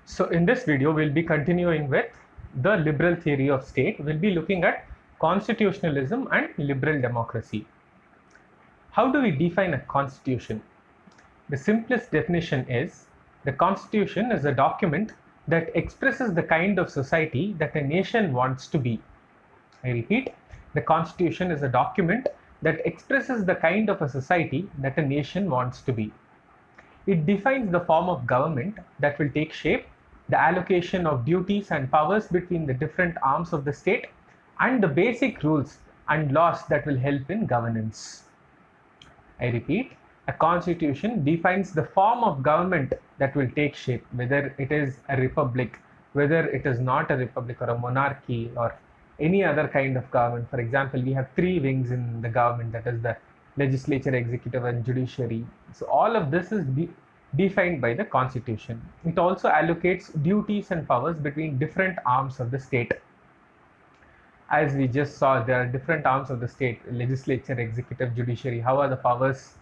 So in this video, we'll be continuing with the liberal theory of state. We'll be looking at constitutionalism and liberal democracy. How do we define a constitution? The simplest definition is the constitution is a document that expresses the kind of society that a nation wants to be. I repeat, the constitution is a document that expresses the kind of a society that a nation wants to be. It defines the form of government that will take shape, the allocation of duties and powers between the different arms of the state, and the basic rules and laws that will help in governance. I repeat, a constitution defines the form of government that will take shape, whether it is a republic, whether it is not a republic or a monarchy or any other kind of government. For example, we have three wings in the government, that is the legislature, executive, and judiciary. So all of this is defined by the constitution. It also allocates duties and powers between different arms of the state. As we just saw, there are different arms of the state: legislature, executive, judiciary. How are the powers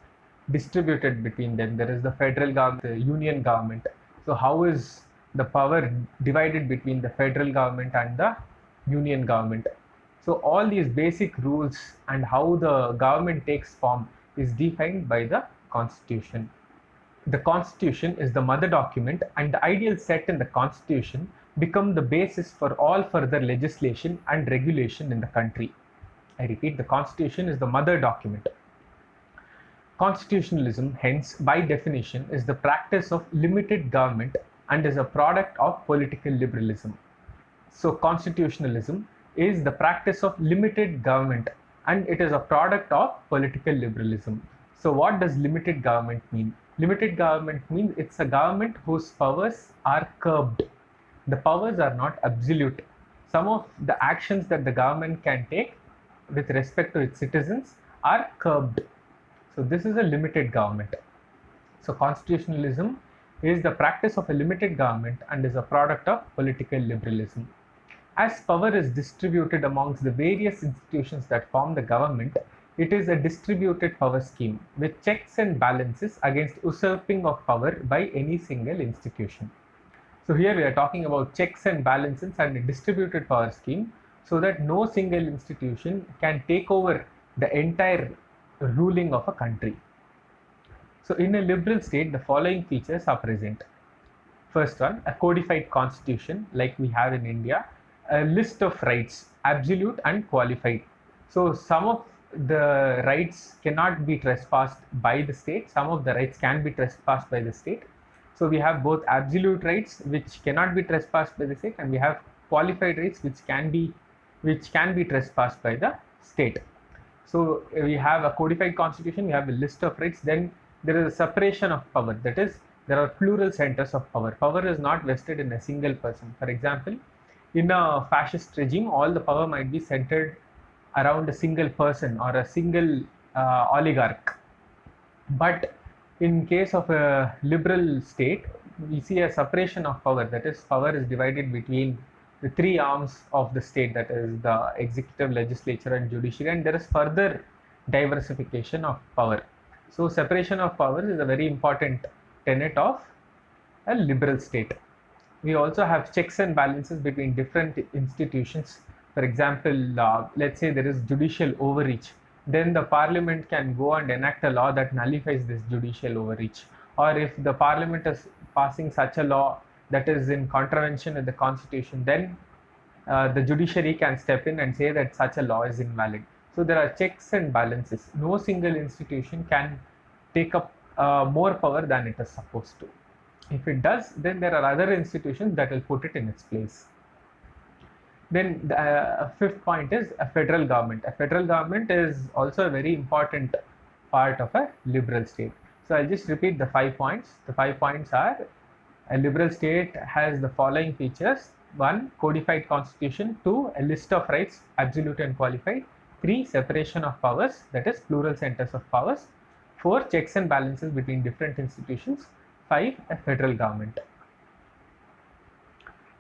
distributed between them? There is the federal government, the union government. So how is the power divided between the federal government and the union government? So all these basic rules and how the government takes form is defined by the constitution. The constitution is the mother document, and the ideals set in the constitution become the basis for all further legislation and regulation in the country. I repeat, the constitution is the mother document. Constitutionalism, hence, by definition, is the practice of limited government and is a product of political liberalism. So constitutionalism is the practice of limited government and it is a product of political liberalism. So what does limited government mean? Limited government means it's a government whose powers are curbed. The powers are not absolute. Some of the actions that the government can take with respect to its citizens are curbed. So this is a limited government. So constitutionalism is the practice of a limited government and is a product of political liberalism. As power is distributed amongst the various institutions that form the government, it is a distributed power scheme with checks and balances against usurping of power by any single institution. So here we are talking about checks and balances and a distributed power scheme so that no single institution can take over the entire ruling of a country. So in a liberal state, the following features are present. First one, a codified constitution like we have in India, a list of rights, absolute and qualified. So some of the rights cannot be trespassed by the state, some of the rights can be trespassed by the state. So we have both absolute rights which cannot be trespassed by the state, and we have qualified rights which can be trespassed by the state. So we have a codified constitution, we have a list of rights, then there is a separation of power, that is there are plural centers of power. Power is not vested in a single person. For example, in a fascist regime, all the power might be centered around a single person or a single oligarch. But in case of a liberal state, we see a separation of power, that is power is divided between the three arms of the state, that is the executive, legislature and judiciary, and there is further diversification of power. So separation of powers is a very important tenet of a liberal state. We also have checks and balances between different institutions. For example, let's say there is judicial overreach, then the parliament can go and enact a law that nullifies this judicial overreach. Or if the parliament is passing such a law that is in contravention with the constitution, then the judiciary can step in and say that such a law is invalid. So there are checks and balances. No single institution can take up more power than it is supposed to. If it does, then there are other institutions that will put it in its place. Then the fifth point is a federal government. A federal government is also a very important part of a liberal state. So I'll just repeat the 5 points. The 5 points are: a liberal state has the following features: 1, codified constitution; 2, a list of rights, absolute and qualified; 3, separation of powers, that is plural centers of powers; 4, checks and balances between different institutions; 5, a federal government.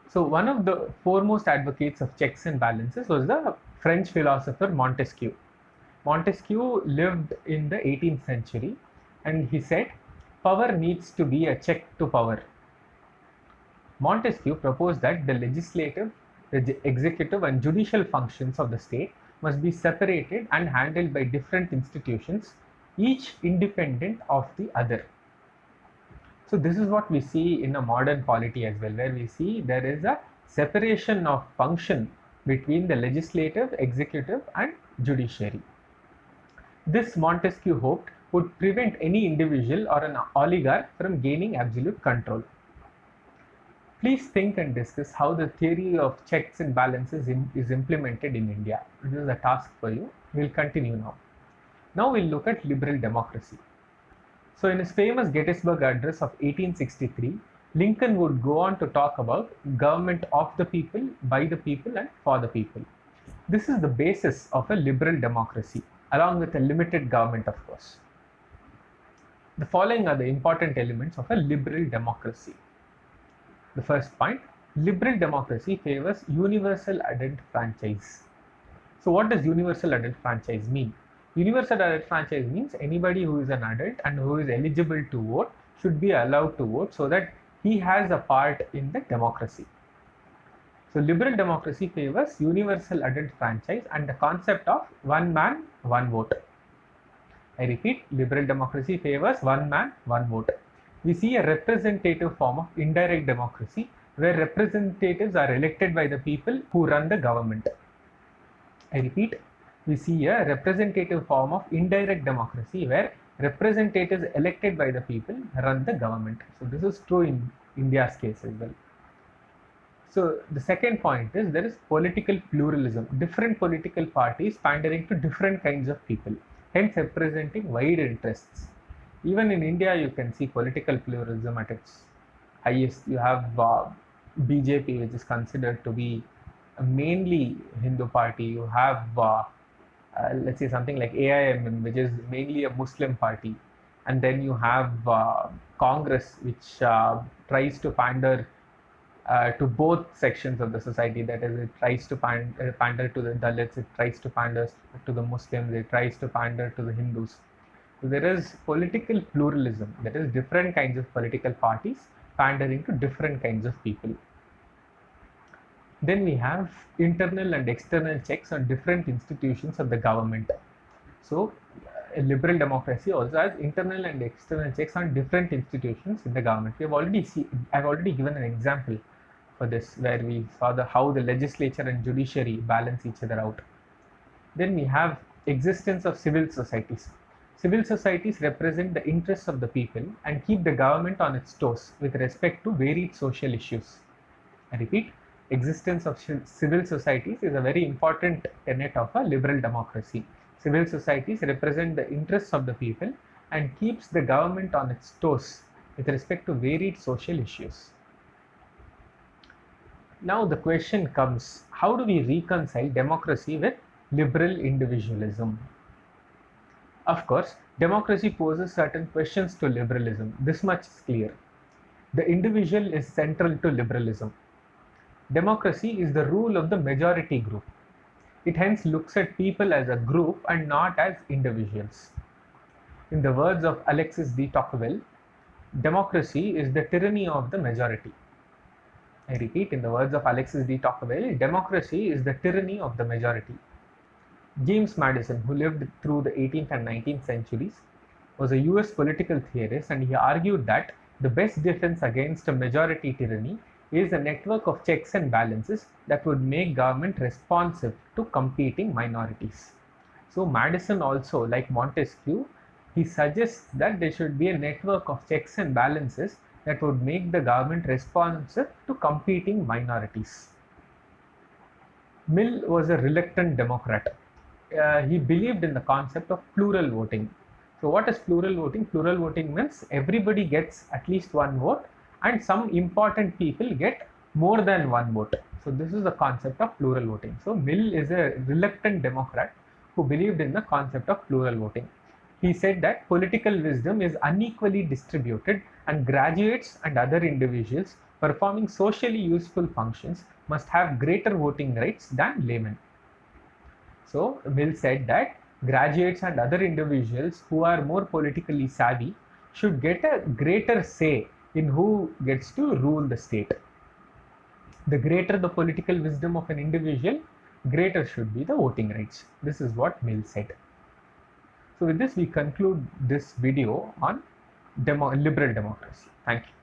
So one of the foremost advocates of checks and balances was the French philosopher Montesquieu. Montesquieu lived in the 18th century and he said, power needs to be a check to power. Montesquieu proposed that the legislative, the executive, and judicial functions of the state must be separated and handled by different institutions, each independent of the other. So this is what we see in a modern polity as well, where we see there is a separation of function between the legislative, executive, and judiciary. This Montesquieu hoped would prevent any individual or an oligarch from gaining absolute control. Please think and discuss how the theory of checks and balances is implemented in India. This is a task for you. We'll continue now. Now we'll look at liberal democracy. So in his famous Gettysburg Address of 1863, Lincoln would go on to talk about government of the people, by the people, and for the people. This is the basis of a liberal democracy, along with a limited government, of course. The following are the important elements of a liberal democracy. The first point, liberal democracy favors universal adult franchise. So what does universal adult franchise mean? Universal adult franchise means anybody who is an adult and who is eligible to vote should be allowed to vote so that he has a part in the democracy. So liberal democracy favors universal adult franchise and the concept of one man, one vote. I repeat, liberal democracy favors one man, one vote. We see a representative form of indirect democracy where representatives are elected by the people who run the government. I repeat, we see a representative form of indirect democracy where representatives elected by the people run the government. So this is true in India's case as well. So the second point is there is political pluralism, different political parties pandering to different kinds of people, hence representing wide interests. Even in India, you can see political pluralism at its highest. You have BJP, which is considered to be a mainly Hindu party. You have, let's say, something like AIMM, which is mainly a Muslim party. And then you have Congress, which tries to pander to both sections of the society. That is, it tries to pander to the Dalits, it tries to pander to the Muslims, it tries to pander to the Hindus. So there is political pluralism, that is different kinds of political parties pandering to different kinds of people. Then we have internal and external checks on different institutions of the government. So a liberal democracy also has internal and external checks on different institutions in the government. I've already given an example for this where we saw how the legislature and judiciary balance each other out. Then we have existence of civil societies. Civil societies represent the interests of the people and keep the government on its toes with respect to varied social issues. I repeat, existence of civil societies is a very important tenet of a liberal democracy. Civil societies represent the interests of the people and keeps the government on its toes with respect to varied social issues. Now the question comes, how do we reconcile democracy with liberal individualism? Of course, democracy poses certain questions to liberalism. This much is clear. The individual is central to liberalism. Democracy is the rule of the majority group. It hence looks at people as a group and not as individuals. In the words of Alexis de Tocqueville, democracy is the tyranny of the majority. I repeat, in the words of Alexis de Tocqueville, democracy is the tyranny of the majority. James Madison, who lived through the 18th and 19th centuries, was a US political theorist, and he argued that the best defense against a majority tyranny is a network of checks and balances that would make government responsive to competing minorities. So Madison also, like Montesquieu, he suggests that there should be a network of checks and balances that would make the government responsive to competing minorities. Mill was a reluctant Democrat. He believed in the concept of plural voting. So what is plural voting? Plural voting means everybody gets at least one vote and some important people get more than one vote. So this is the concept of plural voting. So Mill is a reluctant Democrat who believed in the concept of plural voting. He said that political wisdom is unequally distributed and graduates and other individuals performing socially useful functions must have greater voting rights than laymen. So Mill said that graduates and other individuals who are more politically savvy should get a greater say in who gets to rule the state. The greater the political wisdom of an individual, greater should be the voting rights. This is what Mill said. So with this, we conclude this video on liberal democracy. Thank you.